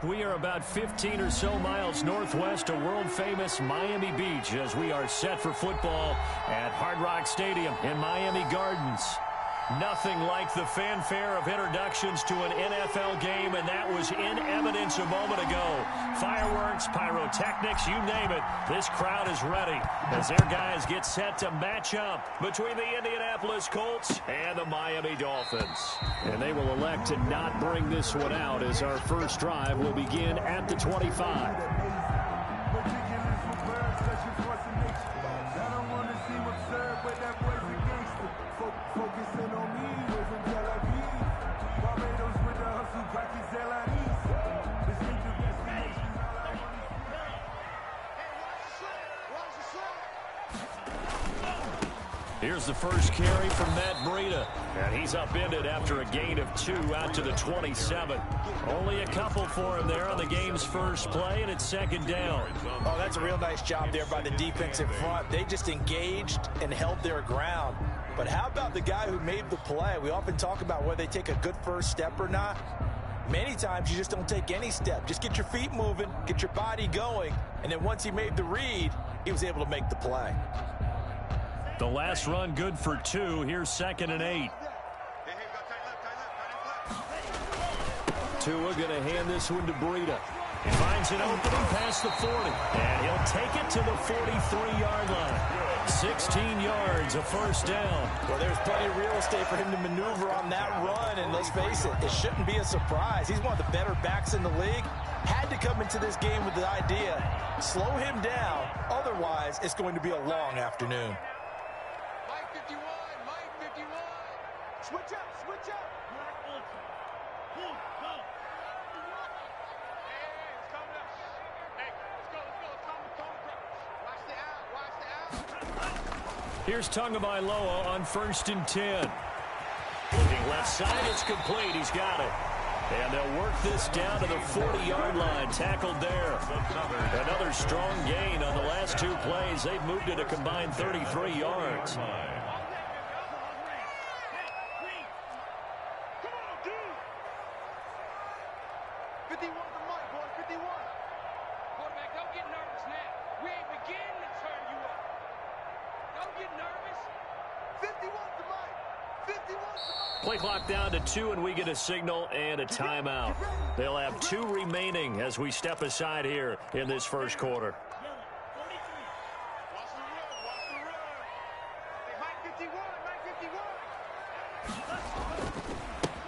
We are about 15 or so miles northwest of world-famous Miami Beach as we are set for football at Hard Rock Stadium in Miami Gardens. Nothing like the fanfare of introductions to an NFL game, and that was in evidence a moment ago. Fireworks, pyrotechnics, you name it. This crowd is ready as their guys get set to match up between the Indianapolis Colts and the Miami Dolphins. And they will elect to not bring this one out as our first drive will begin at the 25. Here's the first carry from Matt Breida, and he's upended after a gain of 2 out to the 27. Only a couple for him there on the game's first play, and it's second down. Oh, that's a real nice job there by the defensive front. They just engaged and held their ground. But how about the guy who made the play? We often talk about whether they take a good first step or not. Many times you just don't take any step. Just get your feet moving, get your body going, and then once he made the read, he was able to make the play. The last run good for 2. Here's 2nd and 8. Tua going to hand this one to Breida. He finds an opening past the 40, and he'll take it to the 43-yard line. 16 yards, a first down. Well, there's plenty of real estate for him to maneuver on that run, and let's face it, it shouldn't be a surprise. He's one of the better backs in the league. Had to come into this game with the idea, slow him down, otherwise it's going to be a long afternoon. Switch up, switch up. Hey, it's coming up. Hey, let's go. Watch the out. Here's Tagovailoa on 1st and 10. Looking left side, it's complete. He's got it. And they'll work this down to the 40-yard line. Tackled there. Another strong gain on the last 2 plays. They've moved it a combined 33 yards. Play clock down to 2, and we get a signal and a timeout. They'll have 2 remaining as we step aside here in this first quarter.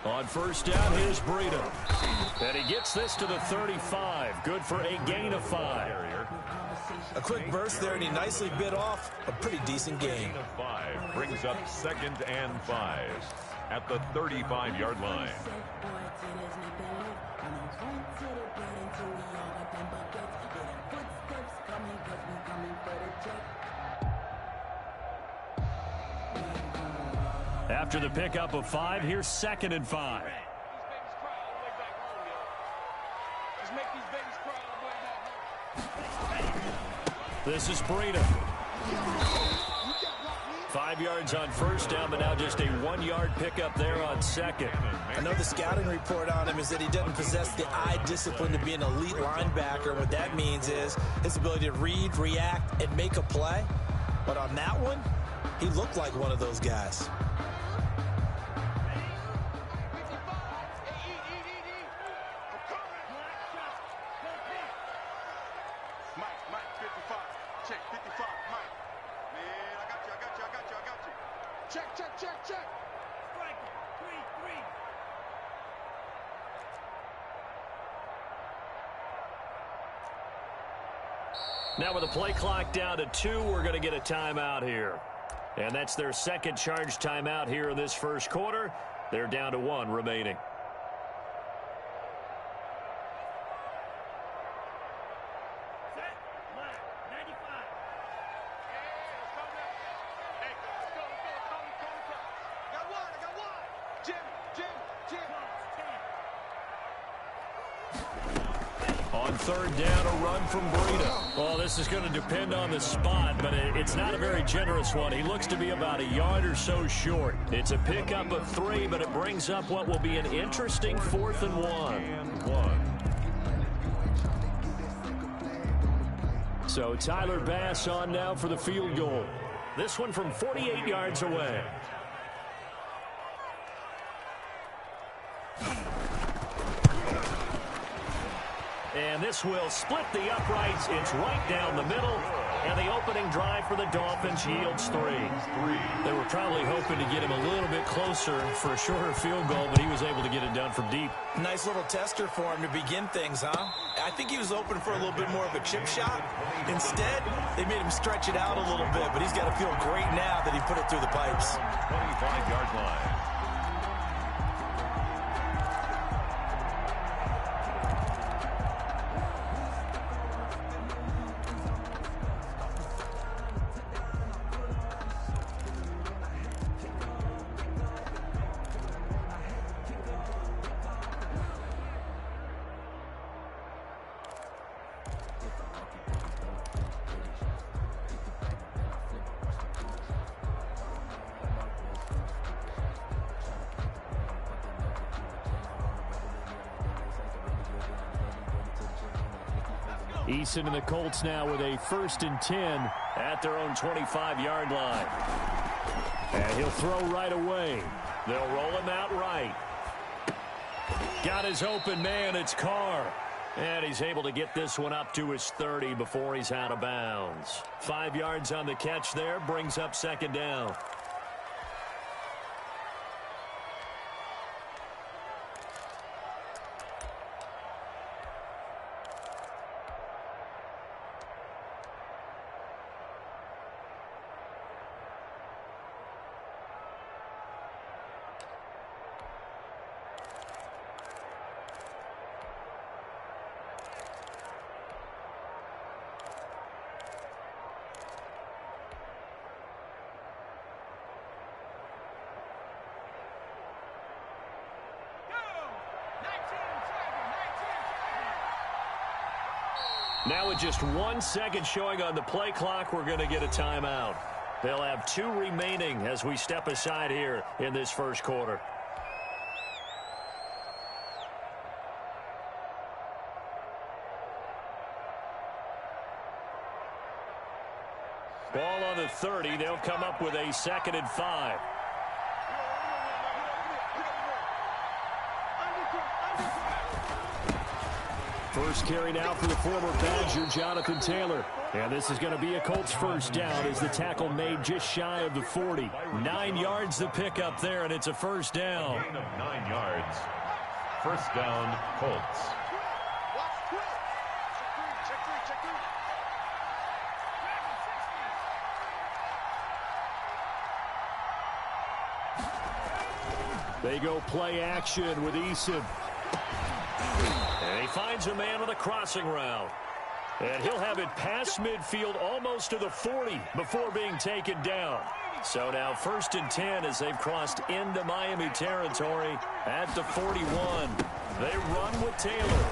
On first down, here's Breida. And he gets this to the 35. Good for a gain of 5. A quick burst there, and he nicely bit off a pretty decent gain. 5 brings up 2nd and 5 at the 35-yard line. After the pickup of 5, here's 2nd and 5. This is Breida. 5 yards on first down, but now just a 1-yard pickup there on 2nd. I know the scouting report on him is that he doesn't possess the eye discipline to be an elite linebacker. What that means is his ability to read, react, and make a play. But on that one, he looked like one of those guys. Now with the play clock down to 2, we're going to get a timeout here. And that's their second charge timeout here in this first quarter. They're down to 1 remaining. On third down, a run from Breida. Well, this is going to depend on the spot, but it's not a very generous one. He looks to be about a yard or so short. It's a pickup of 3, but it brings up what will be an interesting 4th and 1. So Tyler Bass on now for the field goal. This one from 48 yards away. And this will split the uprights. It's right down the middle. And the opening drive for the Dolphins yields 3. They were probably hoping to get him a little bit closer for a shorter field goal, but he was able to get it done from deep. Nice little tester for him to begin things, huh? I think he was open for a little bit more of a chip shot. Instead, they made him stretch it out a little bit, but he's got to feel great now that he put it through the pipes. 25-yard line. Eason and the Colts now with a 1st and 10 at their own 25-yard line. And he'll throw right away. They'll roll him out right. Got his open man. It's Carr. And he's able to get this one up to his 30 before he's out of bounds. 5 yards on the catch there. Brings up 2nd down. Now with just 1 second showing on the play clock, we're going to get a timeout. They'll have 2 remaining as we step aside here in this first quarter. Ball on the 30. They'll come up with a 2nd and 5. First carry now for the former Badger, Jonathan Taylor. And this is going to be a Colts first down as the tackle made just shy of the 40. 9 yards the pick up there, and it's a first down. A gain of 9 yards. First down, Colts. They go play action with Eason. And he finds a man on the crossing route. And he'll have it past midfield almost to the 40 before being taken down. So now 1st and 10 as they've crossed into Miami territory at the 41. They run with Taylor.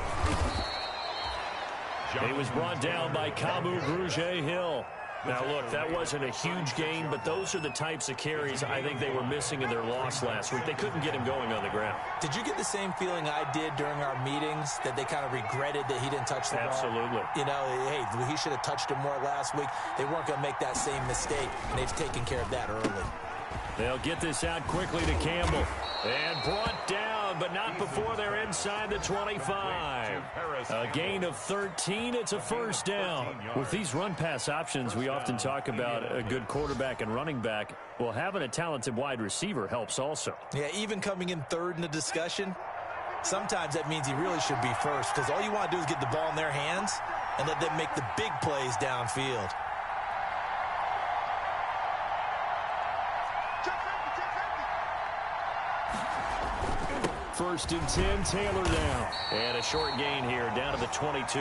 He was brought down by Kamu Grugier-Hill. Now, look, that wasn't a huge gain, but those are the types of carries I think they were missing in their loss last week. They couldn't get him going on the ground. Did you get the same feeling I did during our meetings, that they kind of regretted that he didn't touch the ball? Absolutely. You know, hey, he should have touched it more last week. They weren't going to make that same mistake, and they've taken care of that early. They'll get this out quickly to Campbell. And brought down, but not before they're inside the 25. A gain of 13. It's a first down. With these run-pass options, we often talk about a good quarterback and running back. Well, having a talented wide receiver helps also. Yeah, even coming in third in the discussion, sometimes that means he really should be first, because all you want to do is get the ball in their hands and let them make the big plays downfield. First and 10, Taylor down. And a short gain here, down to the 22.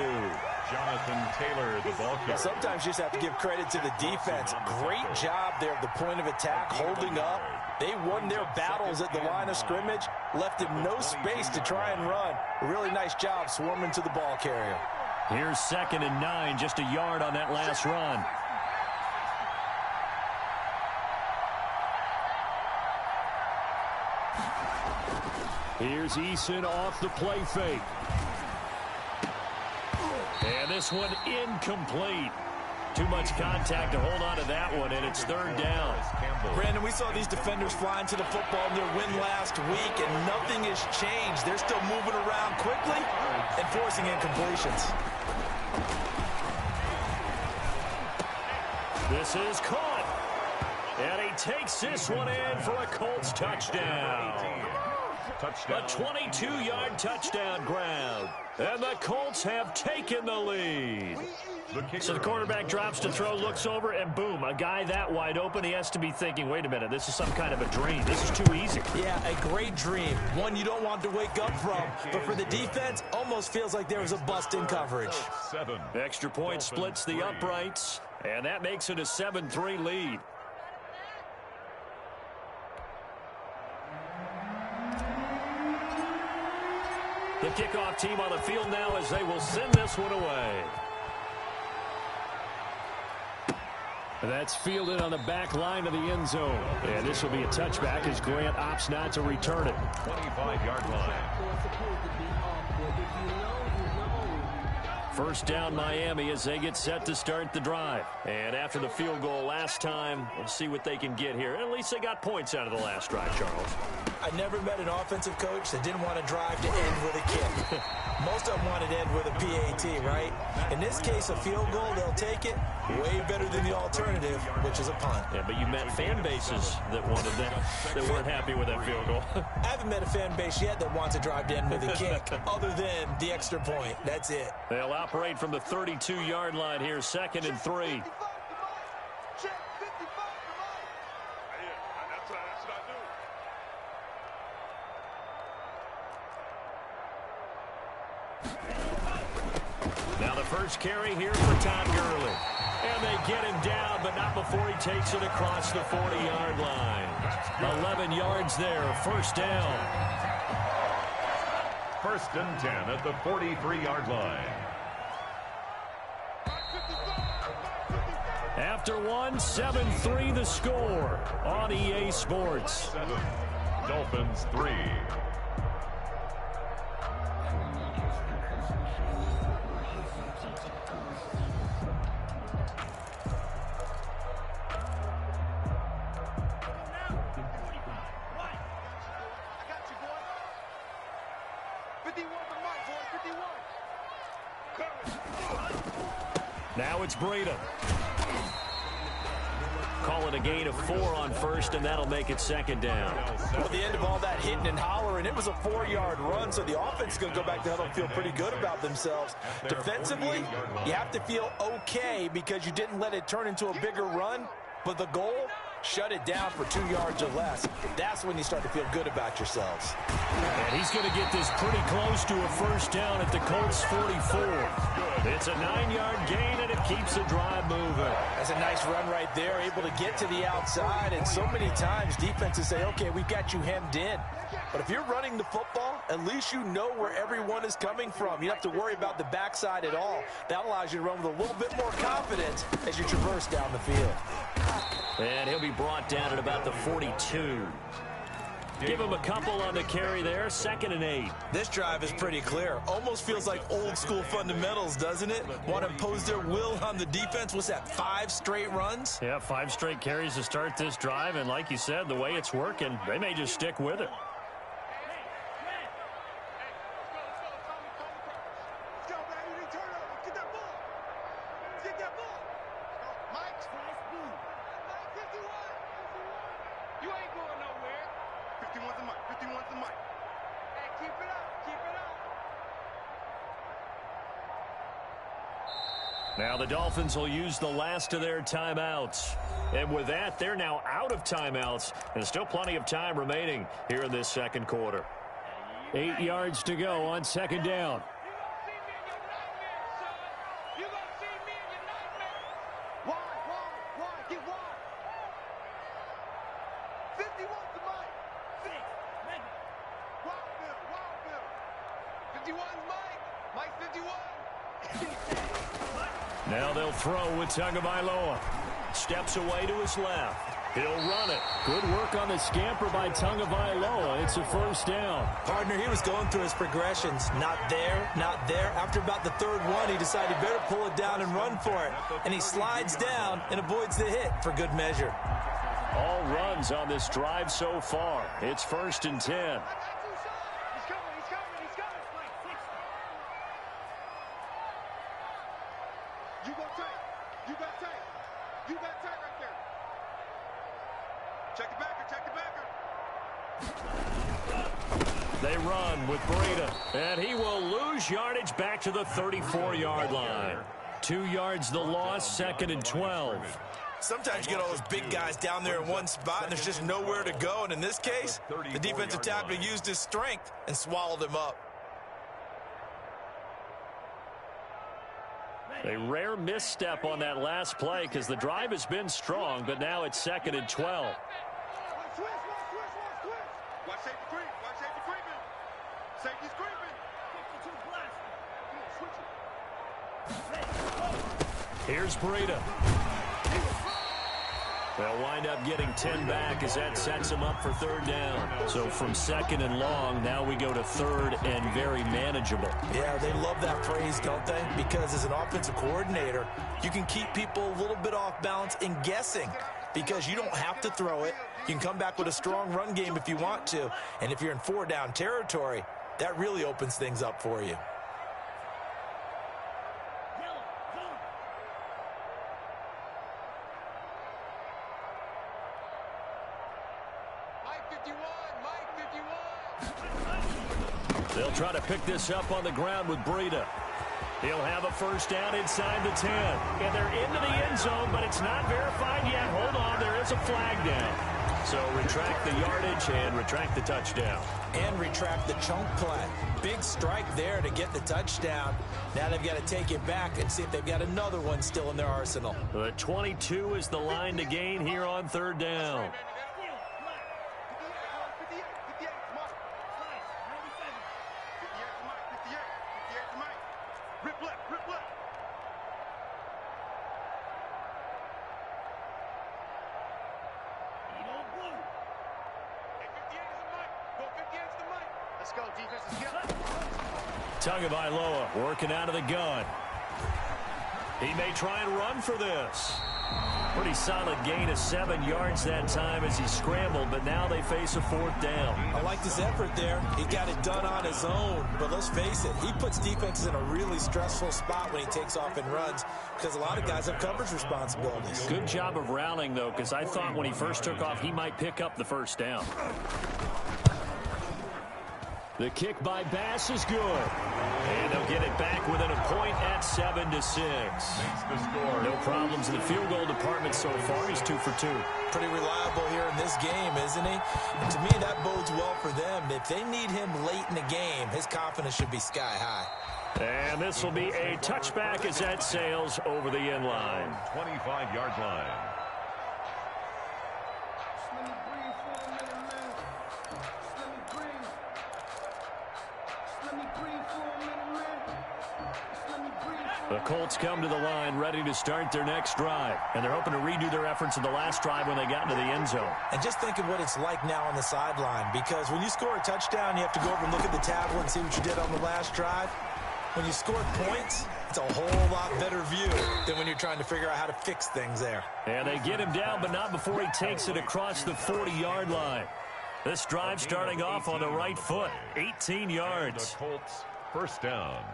Jonathan Taylor, the ball carrier. Sometimes you just have to give credit to the defense. Great job there at the point of attack, holding up. They won their battles at the line of scrimmage, left him no space to try and run. A really nice job swarming to the ball carrier. Here's 2nd and 9, just a yard on that last run. Here's Eason off the play fake. And this one incomplete. Too much contact to hold on to that one, and it's third down. Brandon, we saw these defenders flying to the football in their win last week, and nothing has changed. They're still moving around quickly and forcing incompletions. This is caught. And he takes this one in for a Colts touchdown. A 22-yard touchdown grab. And the Colts have taken the lead. So the quarterback drops to throw, looks over, and boom, a guy that wide open, he has to be thinking, wait a minute, this is some kind of a dream. This is too easy. Yeah, a great dream. One you don't want to wake up from. But for the defense, almost feels like there was a bust in coverage. Extra point splits the uprights, and that makes it a 7-3 lead. The kickoff team on the field now as they will send this one away. That's fielded on the back line of the end zone. And this will be a touchback as Grant opts not to return it. 25-yard line. First down Miami as they get set to start the drive. And after the field goal last time, we'll see what they can get here. At least they got points out of the last drive, Charles. I never met an offensive coach that didn't want to drive to end with a kick. Most of them wanted to end with a PAT, right? In this case, a field goal, they'll take it. Way better than the alternative, which is a punt. Yeah, but you met fan bases that wanted that, that weren't happy with that field goal. I haven't met a fan base yet that wants to drive to end with a kick, other than the extra point. That's it. They'll operate from the 32-yard line here, 2nd and 3. Now the first carry here for Todd Gurley. And they get him down, but not before he takes it across the 40-yard line. 11 yards there, first down. 1st and 10 at the 43-yard line. After one, 7-3 the score on EA Sports. 7, Dolphins 3. Now it's Breida. Call it a gain of 4 on first, and that'll make it 2nd down. Well, the end of all that hitting and hollering, it was a 4-yard run, so the offense is going to go back to huddle and feel pretty good about themselves. Defensively, you have to feel okay because you didn't let it turn into a bigger run, but the goal, shut it down for 2 yards or less. That's when you start to feel good about yourselves. And he's going to get this pretty close to a first down at the Colts 44. It's a 9-yard gain, and it keeps the drive moving. That's a nice run right there, able to get to the outside. And so many times defenses say, okay, we've got you hemmed in. But if you're running the football, at least you know where everyone is coming from. You don't have to worry about the backside at all. That allows you to run with a little bit more confidence as you traverse down the field. And he'll be brought down at about the 42. Give him a couple on the carry there, 2nd and 8. This drive is pretty clear. Almost feels like old school fundamentals, doesn't it? Want to impose their will on the defense. What's that, 5 straight runs? Yeah, 5 straight carries to start this drive, and like you said, the way it's working, they may just stick with it. Now the Dolphins will use the last of their timeouts. And with that, they're now out of timeouts. And still plenty of time remaining here in this 2nd quarter. 8 yards to go on 2nd down. Now they'll throw with Tagovailoa. Steps away to his left. He'll run it. Good work on the scamper by Tagovailoa. It's a first down. Partner, he was going through his progressions. Not there, not there. After about the third one, he decided he better pull it down and run for it. And he slides down and avoids the hit for good measure. All runs on this drive so far. It's 1st and 10. You go tight. You got tight. You got tight right there. Check the backer. Check the backer. They run with Breida. And he will lose yardage back to the 34-yard line. 2 yards the loss, 2nd and 12. Sometimes you get all those big guys down there in one spot, and there's just nowhere to go. And in this case, the defensive tackle used his strength and swallowed him up. A rare misstep on that last play because the drive has been strong, but now it's 2nd and 12. Watch safety creep. Watch safety creeping. Safety's creeping. Here's Breida. They'll wind up getting 10 back as that sets them up for 3rd down. So from 2nd and long, now we go to 3rd and very manageable. Yeah, they love that phrase, don't they? Because as an offensive coordinator, you can keep people a little bit off balance and guessing because you don't have to throw it. You can come back with a strong run game if you want to. And if you're in 4-down territory, that really opens things up for you. They'll try to pick this up on the ground with Breida. He'll have a first down inside the 10. And they're into the end zone, but it's not verified yet. Hold on, there is a flag down. So retract the yardage and retract the touchdown. And retract the chunk play. Big strike there to get the touchdown. Now they've got to take it back and see if they've got another one still in their arsenal. The 22 is the line to gain here on 3rd down. Tagovailoa working out of the gun. He may try and run for this. Pretty solid gain of 7 yards that time as he scrambled, but now they face a 4th down. I liked his effort there. He got it done on his own, but let's face it, he puts defenses in a really stressful spot when he takes off and runs because a lot of guys have coverage responsibilities. Good job of rallying, though, because I thought when he first took off, he might pick up the first down. The kick by Bass is good. And they'll get it back within a point at 7-6. No problems in the field goal department so far. He's 2 for 2. Pretty reliable here in this game, isn't he? And to me, that bodes well for them. If they need him late in the game, his confidence should be sky high. And this will be a touchback as that sails over the end line. 25-yard line. The Colts come to the line ready to start their next drive. And they're hoping to redo their efforts in the last drive when they got into the end zone. And just think of what it's like now on the sideline. Because when you score a touchdown, you have to go over and look at the tablet and see what you did on the last drive. When you score points, it's a whole lot better view than when you're trying to figure out how to fix things there. And they get him down, but not before he takes it across the 40-yard line. This drive starting off on the right foot, 18 yards. The Colts, first down.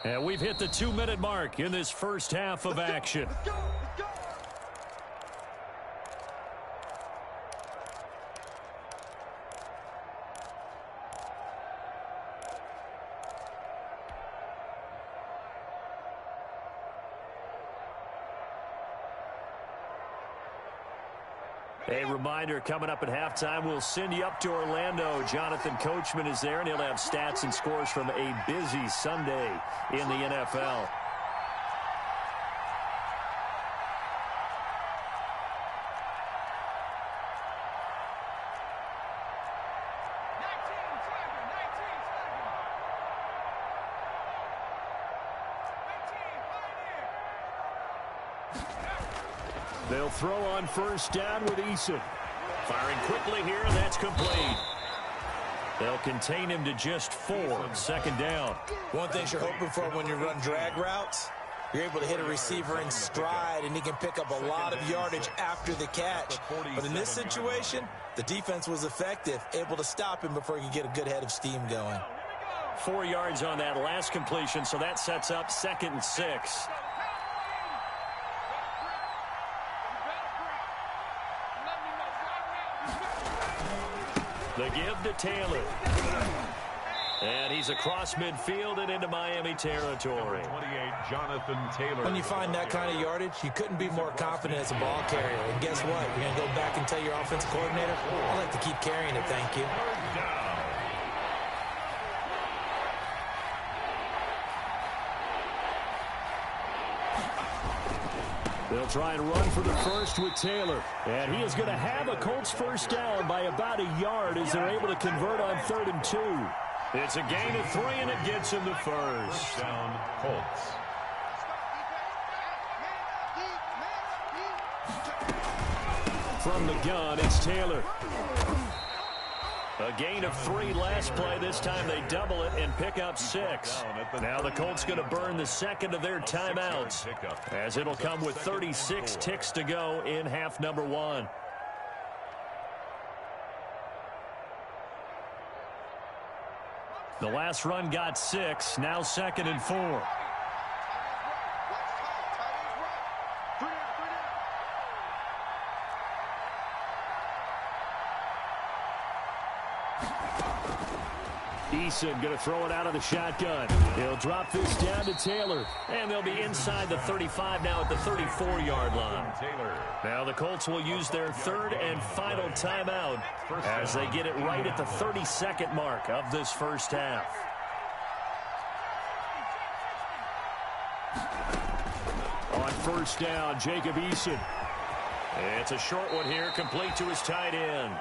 And we've hit the 2-minute mark in this first half of action. Let's go. A reminder, coming up at halftime, we'll send you up to Orlando. Jonathan Coachman is there, and he'll have stats and scores from a busy Sunday in the NFL. They'll throw on first down with Eason. Firing quickly here, and that's complete. They'll contain him to just 4. Second down. One thing you're hoping for when you run drag routes, you're able to hit a receiver in stride, and he can pick up a lot of yardage after the catch. But in this situation, the defense was effective, able to stop him before he could get a good head of steam going. 4 yards on that last completion, so that sets up 2nd and 6. The give to Taylor. And he's across midfield and into Miami territory. 28, Jonathan Taylor. When you find that kind of yardage, you couldn't be more confident as a ball carrier. And guess what? You're going to go back and tell your offensive coordinator, I'd like to keep carrying it, thank you. They'll try and run for the first with Taylor. And he is going to have a Colts first down by about a yard as they're able to convert on 3rd and 2. It's a gain of 3, and it gets him the first. Down, Colts. From the gun, it's Taylor. A gain of 3 last play. This time they double it and pick up 6. Now the Colts going to burn the second of their timeouts, as it'll come with 36 ticks to go in half number 1. The last run got 6. Now 2nd and 4. Eason going to throw it out of the shotgun. He'll drop this down to Taylor. And they'll be inside the 35 now at the 34-yard line. Now the Colts will use their 3rd and final timeout as they get it right at the 32nd mark of this first half. On first down, Jacob Eason. It's a short one here, complete to his tight end.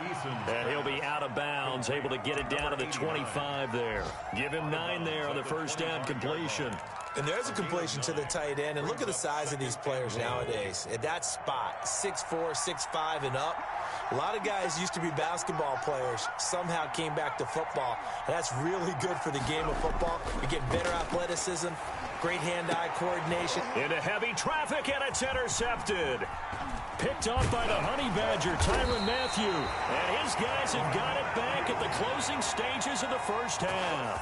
And he'll be out of bounds, able to get it down to the 25 there. Give him 9 there on the first down completion. And there's a completion to the tight end. And look at the size of these players nowadays. At that spot, 6'4", 6'5", and up. A lot of guys used to be basketball players, somehow came back to football. And that's really good for the game of football. You get better athleticism, great hand-eye coordination. Into heavy traffic, and it's intercepted. Picked off by the Honey Badger, Tyrann Mathieu. And his guys have got it back at the closing stages of the first half.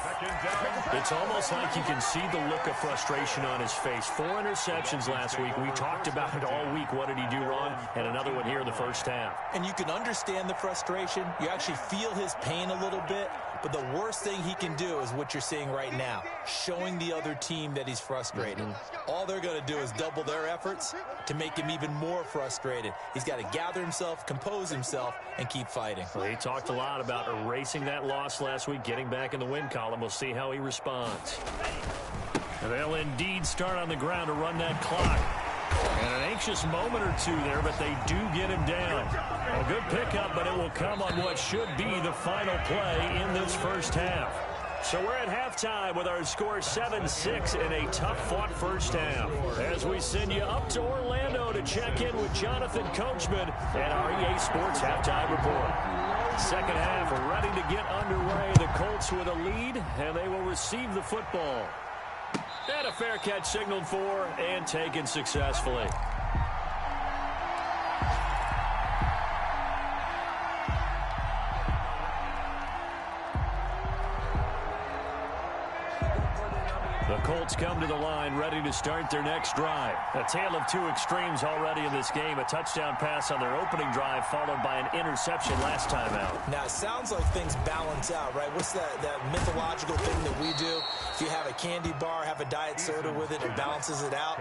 It's almost like you can see the look of frustration on his face. 4 interceptions last week. We talked about it all week. What did he do wrong? And another one here in the first half. And you can understand the frustration. You actually feel his pain a little bit. But the worst thing he can do is what you're seeing right now, showing the other team that he's frustrated. All they're going to do is double their efforts to make him even more frustrated. He's got to gather himself, compose himself, and keep fighting. Well, he talked a lot about erasing that loss last week, getting back in the win column. We'll see how he responds. And they'll indeed start on the ground to run that clock. And an anxious moment or two there, but they do get him down. A good pickup, but it will come on what should be the final play in this first half. So we're at halftime with our score 7-6 in a tough-fought first half. As we send you up to Orlando to check in with Jonathan Coachman and our EA Sports Halftime Report. Second half ready to get underway. The Colts with a lead, and they will receive the football. And a fair catch signaled for and taken successfully. The Colts come to the line ready to start their next drive. A tale of 2 extremes already in this game. A touchdown pass on their opening drive followed by an interception last time out. Now, it sounds like things balance out, right? What's that mythological thing that we do? If you have a candy bar, have a diet soda with it, it balances it out.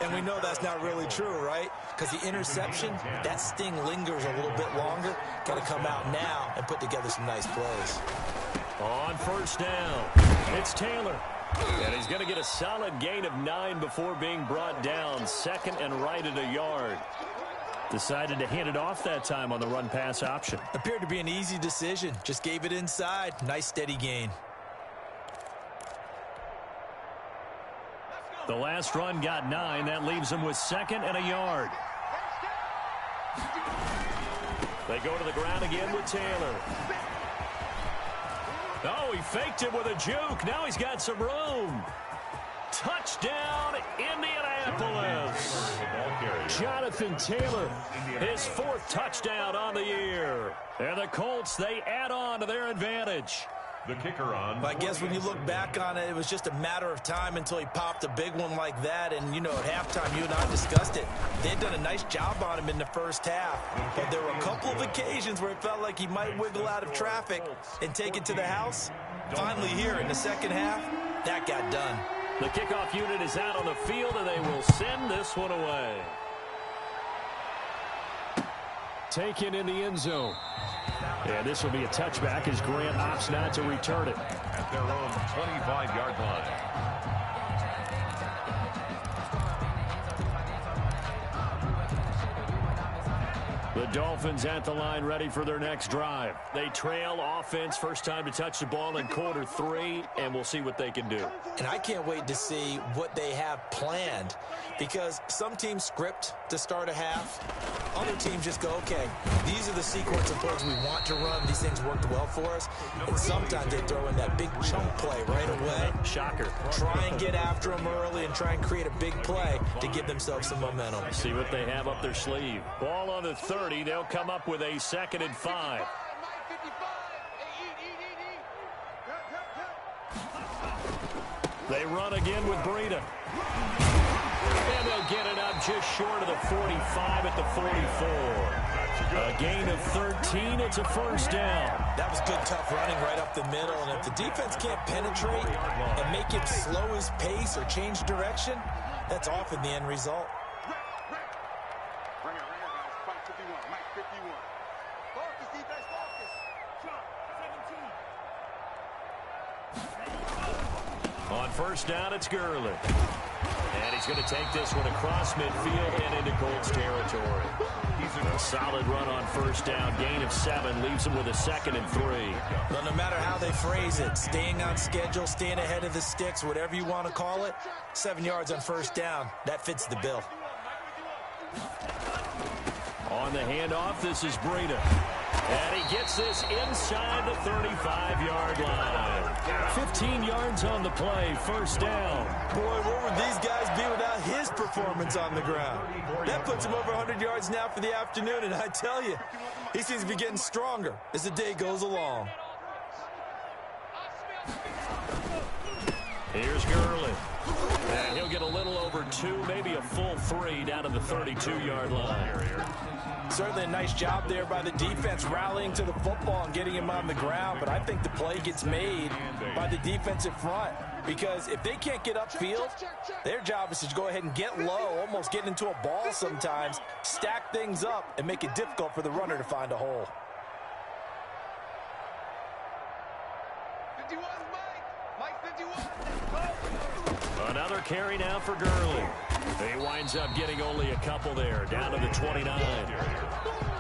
And we know that's not really true, right? Because the interception, that sting lingers a little bit longer. Got to come out now and put together some nice plays. On first down, it's Taylor. And he's going to get a solid gain of 9 before being brought down. 2nd and right at a yard. Decided to hand it off that time on the run-pass option. Appeared to be an easy decision. Just gave it inside. Nice steady gain. The last run got 9. That leaves him with 2nd and a yard. They go to the ground again with Taylor. Oh, he faked him with a juke. Now he's got some room. Touchdown, Indianapolis. Jonathan Taylor, his 4th touchdown on the year. And the Colts, they add on to their advantage. The kicker on. I guess when you look back on it, it was just a matter of time until he popped a big one like that. And, you know, at halftime, you and I discussed it. They had done a nice job on him in the first half. But there were a couple of occasions where it felt like he might wiggle out of traffic and take it to the house. Finally here in the second half, that got done. The kickoff unit is out on the field, and they will send this one away. Taken in the end zone. And this will be a touchback as Grant opts not to return it. At their own 25-yard line. The Dolphins at the line ready for their next drive. They trail offense, first time to touch the ball in quarter 3, and we'll see what they can do. And I can't wait to see what they have planned, because some teams script to start a half. Other teams just go, okay, these are the sequence of plays we want to run. These things worked well for us. And sometimes they throw in that big chunk play right away. Shocker. Try and get after them early and try and create a big play to give themselves some momentum. See what they have up their sleeve. Ball on the 30. They'll come up with a 2nd and 5. They run again with Breida. And they'll get it up just short of the 45 at the 44. A gain of 13. It's a first down. That was good, tough running right up the middle. And if the defense can't penetrate and make it slow his pace or change direction, that's often the end result. On first down, it's Gurley. And he's going to take this one across midfield and into Colts territory. A solid run on first down. Gain of 7 leaves him with a 2nd and 3. Well, no matter how they phrase it, staying on schedule, staying ahead of the sticks, whatever you want to call it, 7 yards on first down, that fits the bill. On the handoff, this is Breida. And he gets this inside the 35-yard line. 15 yards on the play, first down. Boy, where would these guys be without his performance on the ground? That puts him over 100 yards now for the afternoon, and I tell you, he seems to be getting stronger as the day goes along. Here's Gurley. And he'll get a little over 2, maybe a full 3 down to the 32-yard line. Certainly a nice job there by the defense rallying to the football and getting him on the ground, but I think the play gets made by the defensive front, because if they can't get upfield, their job is to go ahead and get low, almost get into a ball sometimes, stack things up, and make it difficult for the runner to find a hole. 51, Mike 51. Another carry now for Gurley. He winds up getting only a couple there, down to the 29.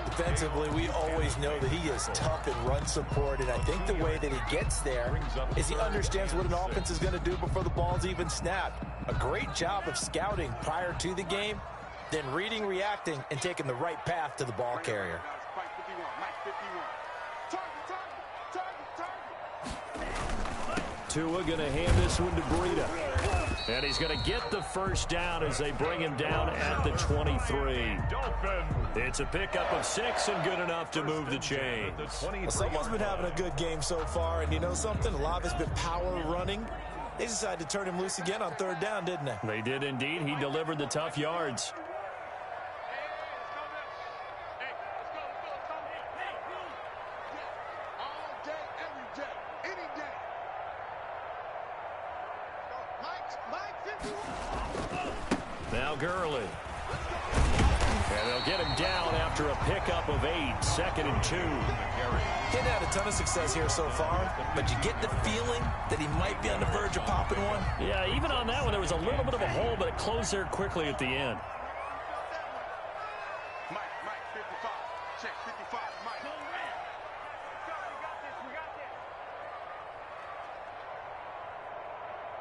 Defensively, we always know that he is tough in run support, and I think the way that he gets there is he understands what an offense is going to do before the ball's even snapped. A great job of scouting prior to the game, then reading, reacting, and taking the right path to the ball carrier. Mike 51. Tua going to hand this one to Breida. And he's going to get the first down as they bring him down at the 23. It's a pickup of 6 and good enough to move the chains. Well, someone's been having a good game so far, and you know something? A lot of it's been power running. They decided to turn him loose again on third down, didn't they? They did indeed. He delivered the tough yards. Now Gurley. And they'll get him down after a pickup of 8, 2nd and 2. He's had a ton of success here so far, but you get the feeling that he might be on the verge of popping one. Yeah, even on that one, there was a little bit of a hole, but it closed there quickly at the end. Mike 55. Check 55, Mike.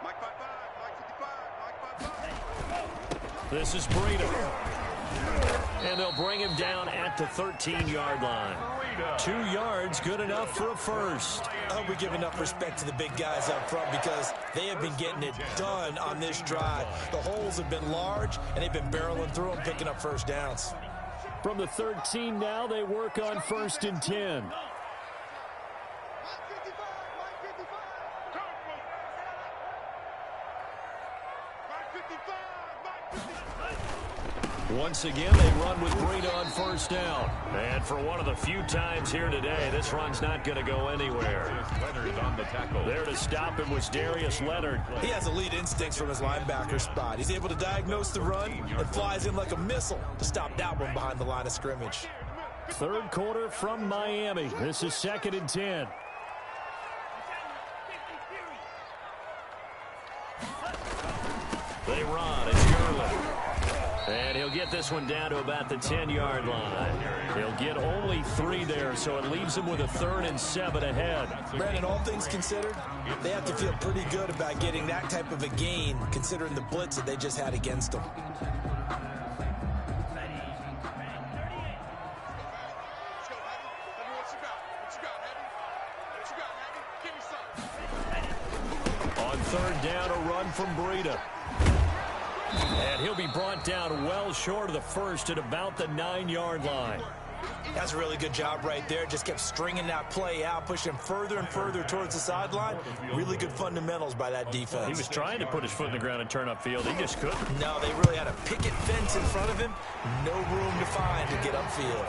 Mike 55, Mike 55, Mike 55. This is Breida. And they'll bring him down at the 13-yard line. 2 yards, good enough for a first. I hope we give enough respect to the big guys up front because they have been getting it done on this drive. The holes have been large, and they've been barreling through them, picking up first downs. From the 13 now, they work on 1st and 10. Once again, they run with Breida on 1st down. And for one of the few times here today, this run's not going to go anywhere. Leonard on the tackle. There to stop him was Darius Leonard. He has elite instincts from his linebacker spot. He's able to diagnose the run and flies in like a missile to stop that one behind the line of scrimmage. 3rd quarter from Miami. This is 2nd and 10. They run. It's Gurley. And he'll get this one down to about the 10-yard line. He'll get only 3 there, so it leaves him with a 3rd and 7 ahead. Brandon, all things considered, they have to feel pretty good about getting that type of a gain, considering the blitz that they just had against them. On 3rd down, a run from Breida. And he'll be brought down well short of the first at about the 9-yard line. That's a really good job right there. Just kept stringing that play out, pushing him further and further towards the sideline. Really good fundamentals by that defense. He was trying to put his foot in the ground and turn upfield. He just couldn't. No, they really had a picket fence in front of him. No room to find to get upfield.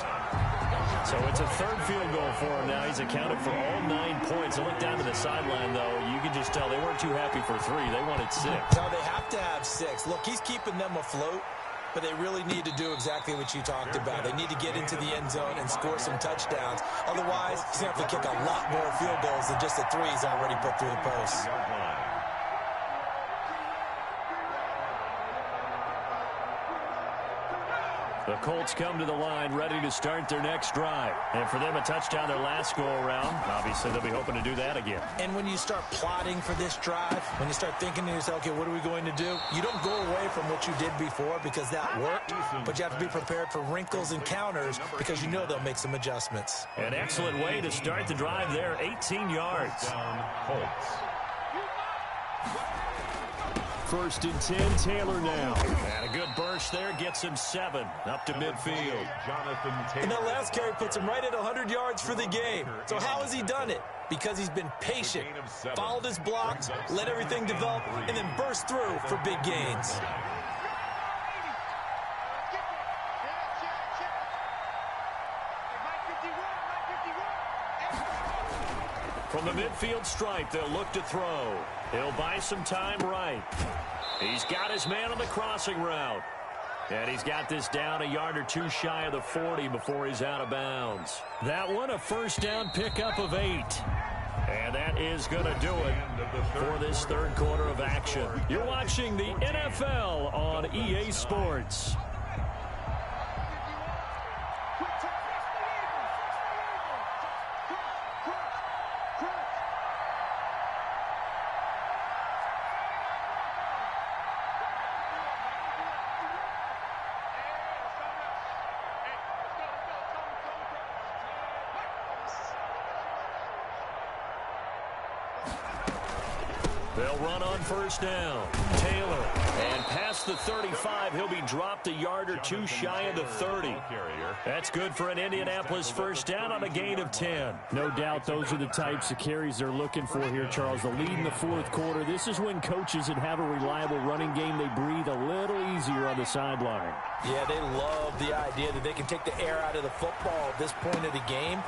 So it's a 3rd field goal for him now. He's accounted for all 9 points. I look down to the sideline, though. You can just tell they weren't too happy for 3. They wanted 6. No, they have to have 6. Look, he's keeping them afloat, but they really need to do exactly what you talked about. They need to get into the end zone and score some touchdowns. Otherwise, he's going to have to kick a lot more field goals than just the 3 he's already put through the post. The Colts come to the line ready to start their next drive. And for them, a touchdown their last go-around. Obviously, they'll be hoping to do that again. And when you start plotting for this drive, when you start thinking to yourself, okay, what are we going to do? You don't go away from what you did before because that worked, but you have to be prepared for wrinkles and counters because you know they'll make some adjustments. An excellent way to start the drive there, 18 yards. Colts. 1st and 10, Taylor now. And a good burst there gets him 7 up to midfield. And that last carry puts him right at 100 yards for the game. So how has he done it? Because he's been patient, followed his blocks, let everything develop, and then burst through for big gains. From the midfield stripe, they'll look to throw. He'll buy some time right. He's got his man on the crossing route. And he's got this down a yard or 2 shy of the 40 before he's out of bounds. That one, a 1st down pickup of 8. And that is going to do it for this 3rd quarter of action. You're watching the NFL on EA Sports. They'll run on 1st down. Taylor. And past the 35, he'll be dropped a yard or 2 shy of the 30. That's good for an Indianapolis 1st down on a gain of 10. No doubt those are the types of carries they're looking for here, Charles. The lead in the 4th quarter. This is when coaches that have a reliable running game, they breathe a little easier on the sideline. Yeah, they love the idea that they can take the air out of the football at this point of the game.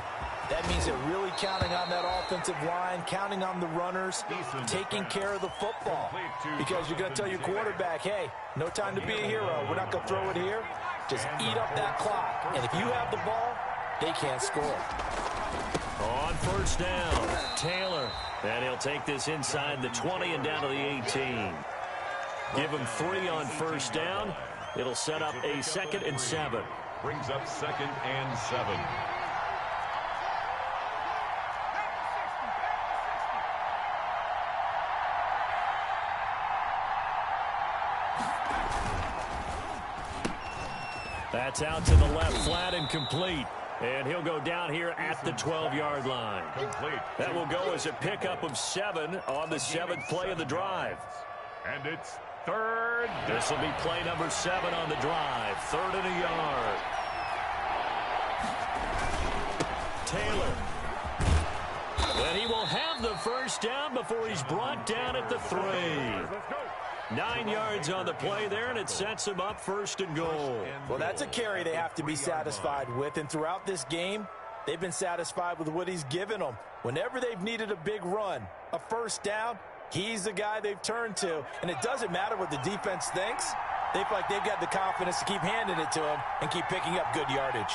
That means they're really counting on that offensive line, counting on the runners, taking care of the football. Because you're going to tell your quarterback, hey, no time to be a hero. We're not going to throw it here. Just eat up that clock. And if you have the ball, they can't score. On 1st down, Taylor. And he'll take this inside the 20 and down to the 18. Give him 3 on 1st down. It'll set up a 2nd and 7. Brings up 2nd and 7. That's out to the left, flat and complete. And he'll go down here at the 12-yard line. Complete. That will go as a pickup of 7 on the 7th play of the drive. And it's third down. This will be play number 7 on the drive. 3rd and a yard. Taylor. And he will have the first down before he's brought down at the 3. 9 yards on the play there, and it sets him up 1st and goal. Well, that's a carry they have to be satisfied with, and throughout this game, they've been satisfied with what he's given them. Whenever they've needed a big run, a first down, he's the guy they've turned to, and it doesn't matter what the defense thinks. They feel like they've got the confidence to keep handing it to him and keep picking up good yardage.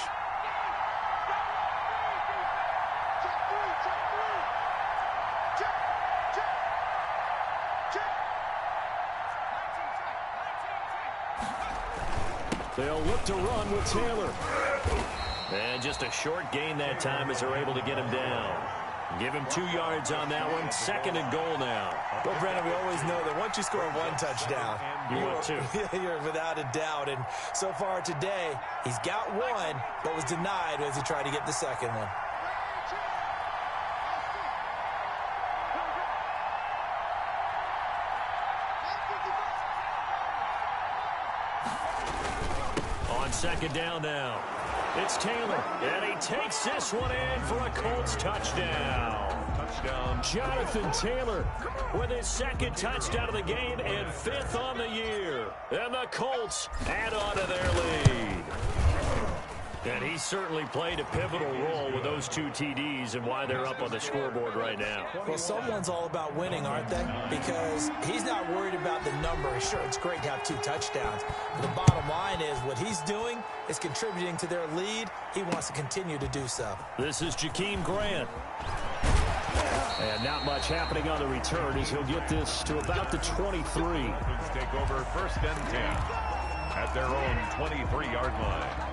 They'll look to run with Taylor. And just a short gain that time as they're able to get him down. Give him 2 yards on that one. 2nd and goal now. Well, Brandon, we always know that once you score 1 touchdown, you're without a doubt. And so far today, he's got 1, but was denied as he tried to get the 2nd one. On 2nd down now. It's Taylor, and he takes this one in for a Colts touchdown. Jonathan Taylor with his 2nd touchdown of the game and 5th on the year. And the Colts add on to their lead. And he certainly played a pivotal role with those 2 TDs and why they're up on the scoreboard right now. Well, someone's all about winning, aren't they? Because he's not worried about the number. Sure, it's great to have 2 touchdowns. But the bottom line is what he's doing is contributing to their lead. He wants to continue to do so. This is Jakeem Grant. And not much happening on the return as he'll get this to about the 23. Dolphins take over 1st and 10 at their own 23-yard line.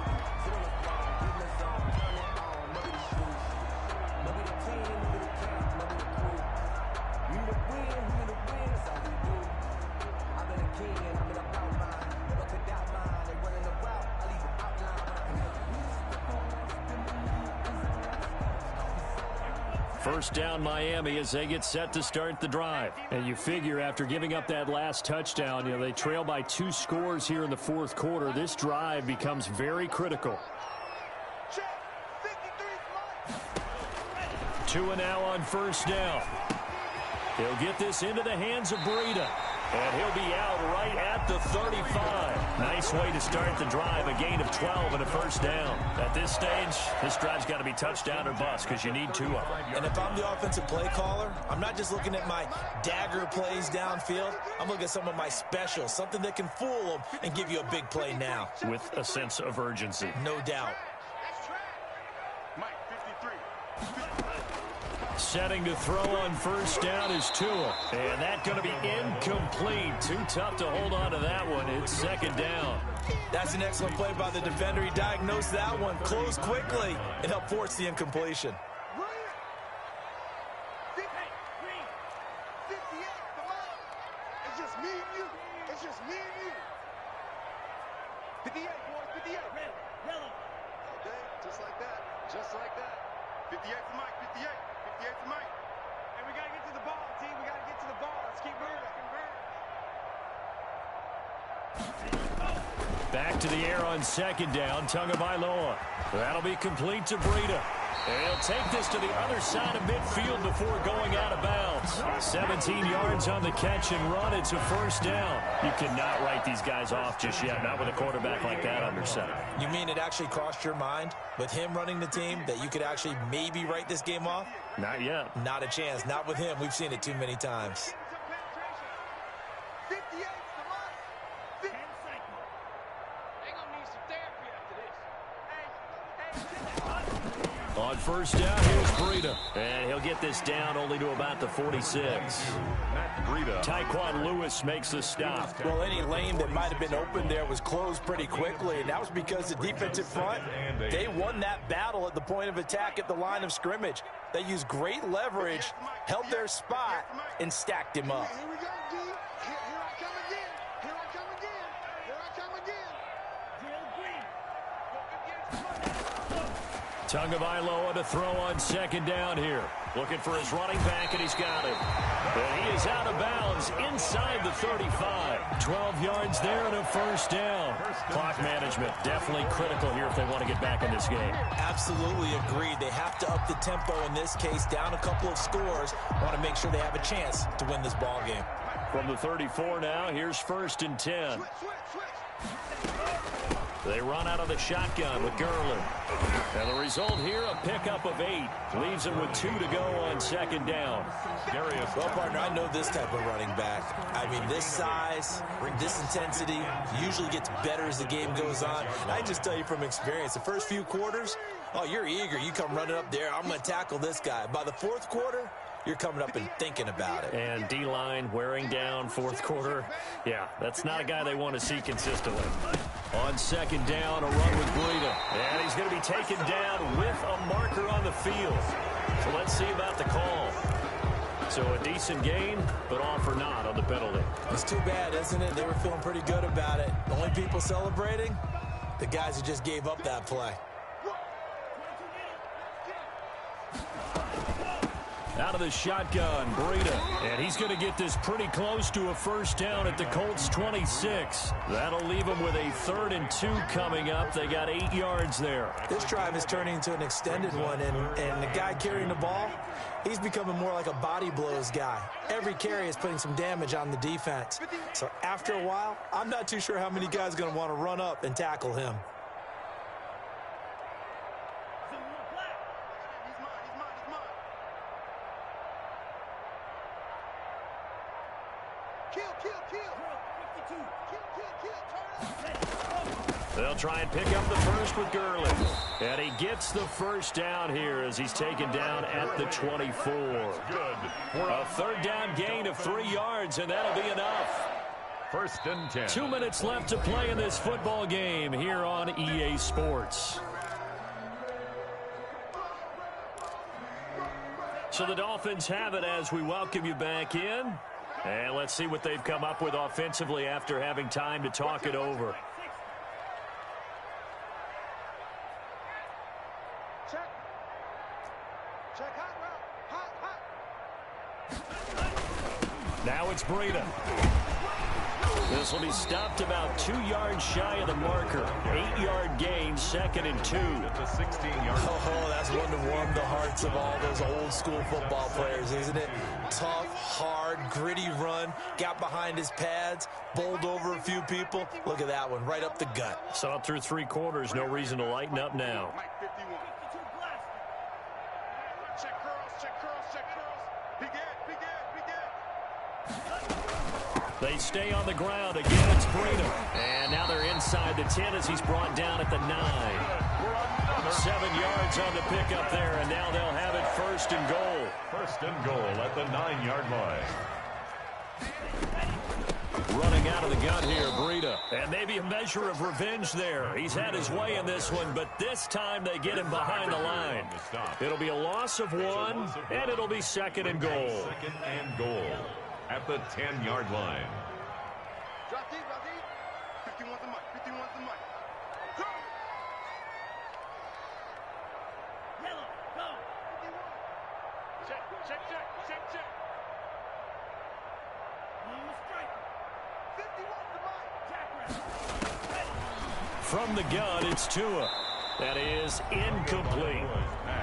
First down Miami as they get set to start the drive. And you figure after giving up that last touchdown, they trail by 2 scores here in the 4th quarter. This drive becomes very critical. 2 and now on 1st down. He'll get this into the hands of Breida. And he'll be out right at the 35. Nice way to start the drive. A gain of 12 and a 1st down. At this stage, this drive's got to be touchdown or bust because you need 2 of them. And if I'm the offensive play caller, I'm not just looking at my dagger plays downfield. I'm looking at some of my specials, something that can fool them and give you a big play now. With a sense of urgency. No doubt. Setting to throw on 1st down is Tua. And that's going to be incomplete. Too tough to hold on to that one. It's 2nd down. That's an excellent play by the defender. He diagnosed that one, closed quickly, and helped force the incompletion. It's just me and you. It's just me and you. 58, boys, 58. Yellow. Okay, just like that. Just like that. 58 for Mike, 58. 58 for Mike. And we got to get to the ball, team. We got to get to the ball. Let's keep moving. Back to the air on 2nd down. Tagovailoa. That'll be complete to Breida. And he'll take this to the other side of midfield before going out of bounds. 17 yards on the catch and run. It's a 1st down. You cannot write these guys off just yet, not with a quarterback like that under center. You mean it actually crossed your mind with him running the team that you could actually maybe write this game off? Not yet. Not a chance. Not with him. We've seen it too many times. 58 for Mike. 10 seconds. They're going to need some therapy after this. On 1st down, here's Breida. And he'll get this down only to about the 46. Tyquan Lewis makes the stop. Well, any lane that might have been open there was closed pretty quickly, and that was because the defensive front, they won that battle at the point of attack at the line of scrimmage. They used great leverage, held their spot, and stacked him up. Here we go, D. Here I come again. Here I come again. Here I come again. Drill green. Tagovailoa to throw on second down here. Looking for his running back, and he's got it. And he is out of bounds inside the 35. 12 yards there and a first down. Clock management definitely critical here if they want to get back in this game. Absolutely agreed. They have to up the tempo in this case, down a couple of scores. Want to make sure they have a chance to win this ball game. From the 34 now, here's 1st and 10. They run out of the shotgun with Gurley. And the result here, a pickup of 8. Leaves them with 2 to go on second down. Well, partner, I know this type of running back. I mean, this size, this intensity usually gets better as the game goes on. And I just tell you from experience, the first few quarters, oh, you're eager. You come running up there, I'm going to tackle this guy. By the fourth quarter, you're coming up and thinking about it. And D-line wearing down fourth quarter. Yeah, that's not a guy they want to see consistently. On second down, a run with Breida. And he's going to be taken down with a marker on the field. So let's see about the call. So a decent gain, but all for naught on the penalty. It's too bad, isn't it? They were feeling pretty good about it. The only people celebrating, the guys who just gave up that play. Out of the shotgun, Breida. And he's going to get this pretty close to a first down at the Colts 26. That'll leave them with a 3rd and 2 coming up. They got 8 yards there. This drive is turning into an extended one, and the guy carrying the ball, he's becoming more like a body blows guy. Every carry is putting some damage on the defense. So after a while, I'm not too sure how many guys are going to want to run up and tackle him. They'll try and pick up the first with Gurley. And he gets the first down here as he's taken down at the 24. A 3rd down gain of 3 yards, and that'll be enough. 1st and 10. 2 minutes left to play in this football game here on EA Sports. So the Dolphins have it as we welcome you back in. And let's see what they've come up with offensively after having time to talk it over. Now it's Breida. This will be stopped about 2 yards shy of the marker. 8-yard gain, 2nd and 2. It's a 16-yard. Oh, that's one to warm the hearts of all those old school football players, isn't it? Tough, hard, gritty run. Got behind his pads, bowled over a few people. Look at that one, right up the gut. Saw it through 3 quarters. No reason to lighten up now. Check curls. Big Ed. They stay on the ground. Again, it's Breida. And now they're inside the 10 as he's brought down at the 9. 7 yards on the pickup there, and now they'll have it 1st and goal. 1st and goal at the 9-yard line. Running out of the gun here, Breida. And maybe a measure of revenge there. He's had his way in this one, but this time they get him behind the line. It'll be a loss of 1, and it'll be 2nd and goal. 2nd and goal at the 10-yard line. Drop deep. 51's the mic. Go! Yellow, go! 51. Check. From the gun, it's Tua. That is incomplete.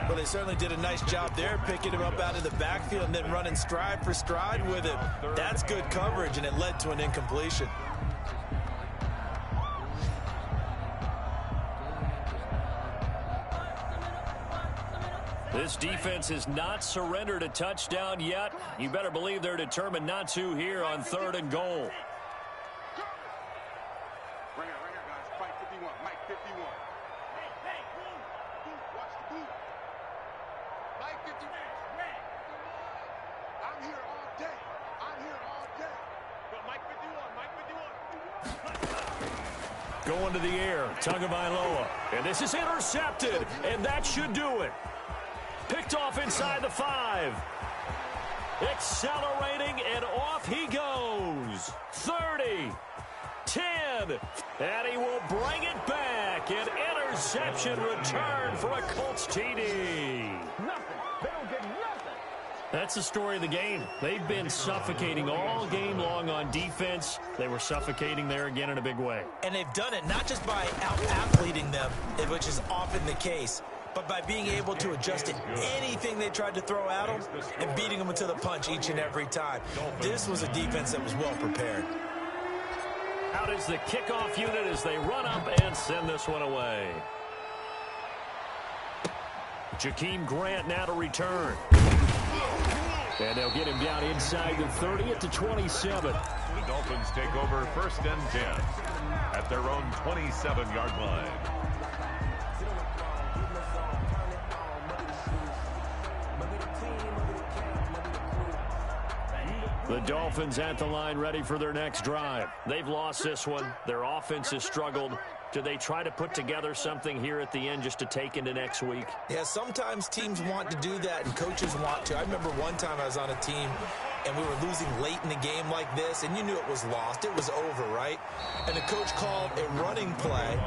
Well, they certainly did a nice job there, picking him up out of the backfield and then running stride for stride with him. That's good coverage, and it led to an incompletion. This defense has not surrendered a touchdown yet. You better believe they're determined not to here on 3rd and goal. Right here, guys. Fight 51. Mike 51. Hey, boot. Watch the boot. Mike 51. I'm here all day. But Mike 51. Going to the air, Tagovailoa. And this is intercepted, and that should do it. Picked off inside the 5. Accelerating, and off he goes. 30, 10, and he will bring it back and enters interception return for a Colts TD. Nothing. They don't get nothing. That's the story of the game. They've been suffocating all game long on defense. They were suffocating there again in a big way. And they've done it not just by out-athleting them, which is often the case, but by being able to adjust to anything they tried to throw at them and beating them to the punch each and every time. This was a defense that was well prepared. Out is the kickoff unit as they run up and send this one away. Jakeem Grant now to return. And they'll get him down inside the 30 at the 27. The Dolphins take over 1st and 10 at their own 27-yard line. The Dolphins at the line ready for their next drive. They've lost this one. Their offense has struggled. Do they try to put together something here at the end just to take into next week? Yeah, sometimes teams want to do that and coaches want to. I remember one time I was on a team and we were losing late in the game like this, and you knew it was lost. It was over, right? And the coach called a running play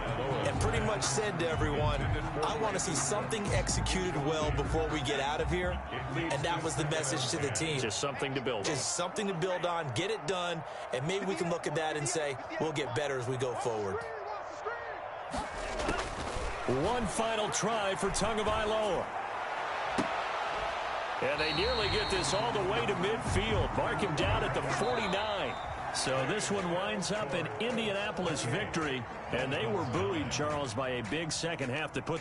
and pretty much said to everyone, I want to see something executed well before we get out of here. And that was the message to the team. Just something to build on. Just something to build on, get it done, and maybe we can look at that and say, we'll get better as we go forward. One final try for Tagovailoa. And they nearly get this all the way to midfield. Mark him down at the 49. So this one winds up an Indianapolis victory. And they were buoyed, Charles, by a big second half to put this